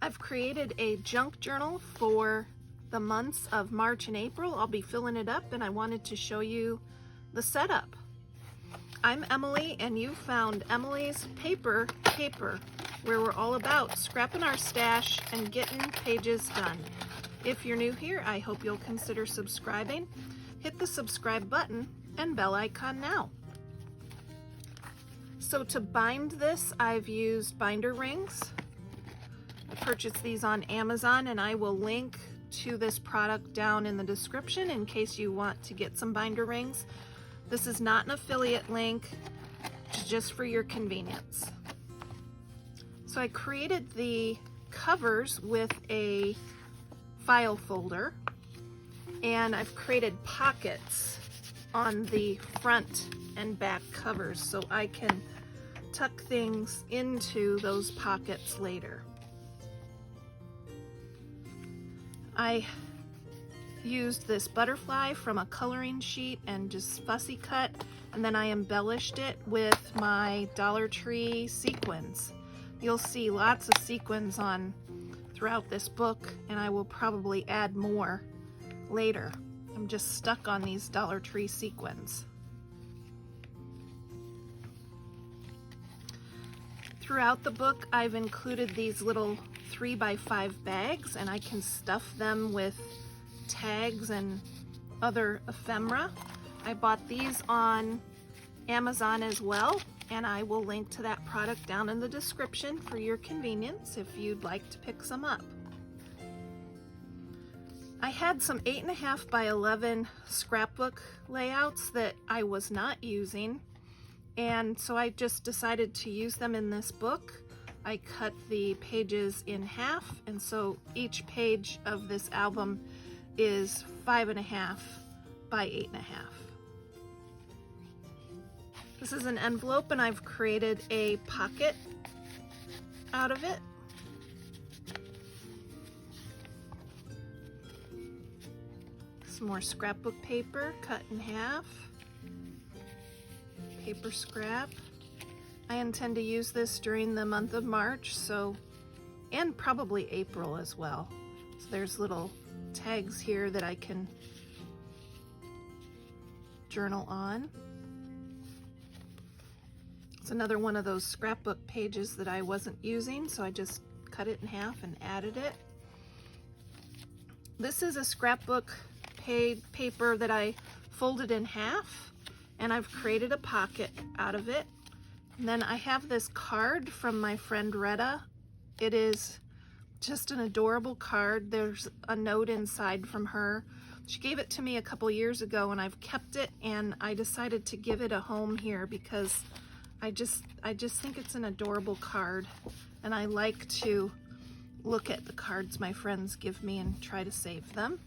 I've created a junk journal for the months of March and April. I'll be filling it up, and I wanted to show you the setup. I'm Emilee, and you found Emilee's Paper, where we're all about scrapping our stash and getting pages done. If you're new here, I hope you'll consider subscribing. Hit the subscribe button and bell icon now. So to bind this, I've used binder rings. I purchased these on Amazon, and I will link to this product down in the description in case you want to get some binder rings. This is not an affiliate link, just for your convenience. So I created the covers with a file folder, and I've created pockets on the front and back covers so I can tuck things into those pockets later. I used this butterfly from a coloring sheet and just fussy cut, and then I embellished it with my Dollar Tree sequins. You'll see lots of sequins throughout this book, and I will probably add more later. I'm just stuck on these Dollar Tree sequins. Throughout the book, I've included these little 3x5 bags, and I can stuff them with tags and other ephemera. I bought these on Amazon as well, and I will link to that product down in the description for your convenience if you'd like to pick some up. I had some 8.5 by 11 scrapbook layouts that I was not using, and so I just decided to use them in this book. I cut the pages in half, and so each page of this album is 5.5 by 8.5. This is an envelope, and I've created a pocket out of it. Some more scrapbook paper cut in half. Paper scrap. I intend to use this during the month of March, and probably April as well. So there's little tags here that I can journal on. It's another one of those scrapbook pages that I wasn't using, so I just cut it in half and added it. This is a scrapbook paper that I folded in half, and I've created a pocket out of it. And then I have this card from my friend Retta. It is just an adorable card. There's a note inside from her. She gave it to me a couple years ago, and I've kept it, and I decided to give it a home here because I just think it's an adorable card, and I like to look at the cards my friends give me and try to save them.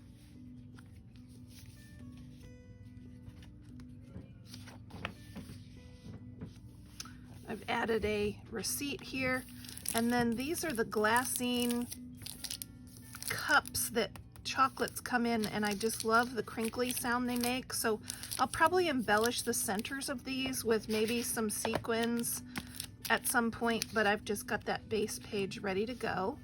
I've added a receipt here, and then these are the Glassine cups that chocolates come in, and I just love the crinkly sound they make, so I'll probably embellish the centers of these with maybe some sequins at some point, but I've just got that base page ready to go.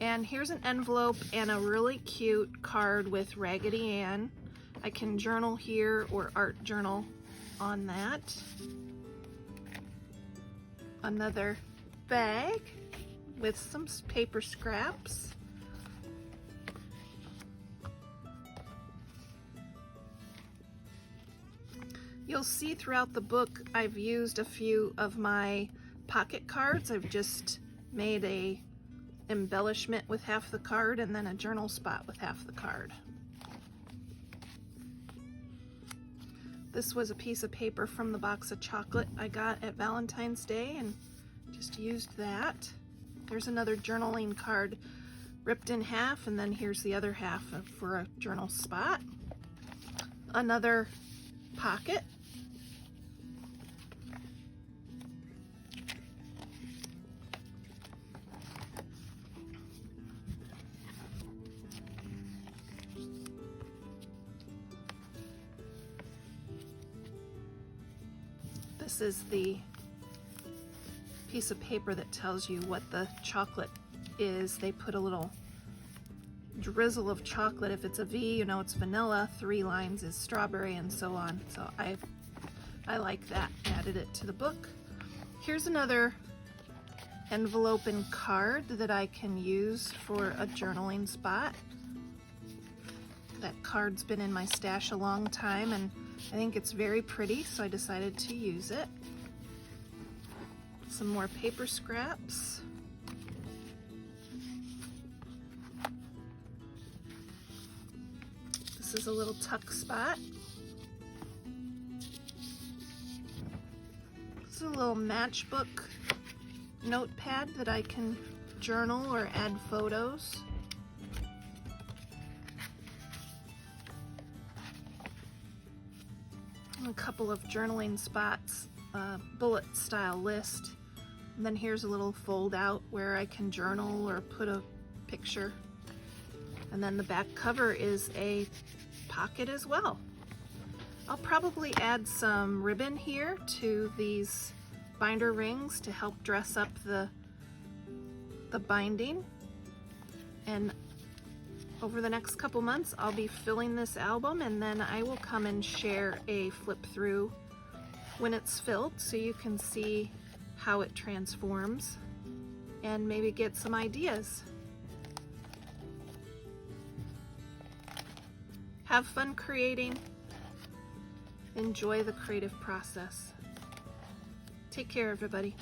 And here's an envelope and a really cute card with Raggedy Ann. I can journal here or art journal on that. Another bag with some paper scraps. You'll see throughout the book I've used a few of my pocket cards. I've just made a embellishment with half the card and then a journal spot with half the card. This was a piece of paper from the box of chocolate I got at Valentine's Day, and just used that. There's another journaling card ripped in half, and then here's the other half for a journal spot. Another pocket. This is the piece of paper that tells you what the chocolate is. They put a little drizzle of chocolate. If it's a V, you know it's vanilla. 3 lines is strawberry, and so on. So I like that. Added it to the book. Here's another envelope and card that I can use for a journaling spot. That card's been in my stash a long time, and I think it's very pretty, so I decided to use it. Some more paper scraps. This is a little tuck spot. This is a little matchbook notepad that I can journal or add photos. A couple of journaling spots, bullet style list. And then here's a little fold out where I can journal or put a picture. And then the back cover is a pocket as well. I'll probably add some ribbon here to these binder rings to help dress up the binding. And over the next couple months, I'll be filling this album, and then I will come and share a flip through when it's filled so you can see how it transforms and maybe get some ideas. Have fun creating. Enjoy the creative process. Take care, everybody.